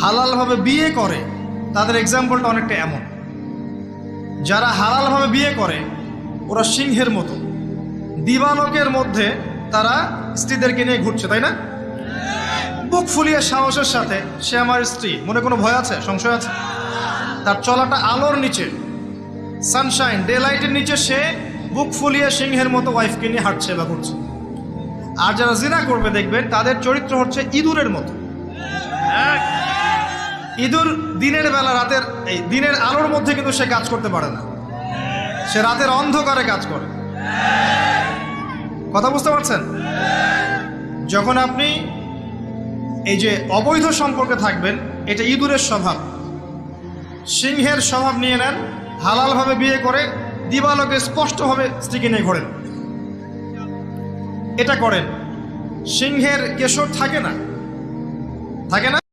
হালালভাবে বিয়ে করে তাদের এক্সাম্পলটা অনেকটা এমন, যারা হালালভাবে বিয়ে করে ওরা সিংহের মতো, দিবালোকের মধ্যে তারা স্ত্রীদেরকে নিয়ে ঘুরছে, তাই না? বুক ফুলিয়ে সাহসের সাথে, সে আমার স্ত্রী, মনে কোনো ভয় আছে, সংশয় আছে? তার চলাটা আলোর নিচে, সানশাইন, ডে লাইটের নিচে, সে বুক ফুলিয়ে সিংহের মতো ওয়াইফকে নিয়ে হাঁটছে বা ঘুরছে। আর যারা জিনা করবে দেখবেন তাদের চরিত্র হচ্ছে ইঁদুরের মতো। ইঁদুর দিনের বেলা, দিনের আলোর মধ্যে কিন্তু সে কাজ করতে পারে না, সে রাতের অন্ধকারে কাজ করে। কথা বুঝতে পারছেন? যখন আপনি এই যে অবৈধ সম্পর্কে থাকবেন, এটা ইঁদুরের স্বভাব। সিংহের স্বভাব নিয়ে নেন, হালালভাবে বিয়ে করে দিবালোকে স্পষ্টভাবে স্ত্রীকে নিয়ে ঘোরেন, এটা করেন। সিংহের কেশর থাকে না, থাকে না।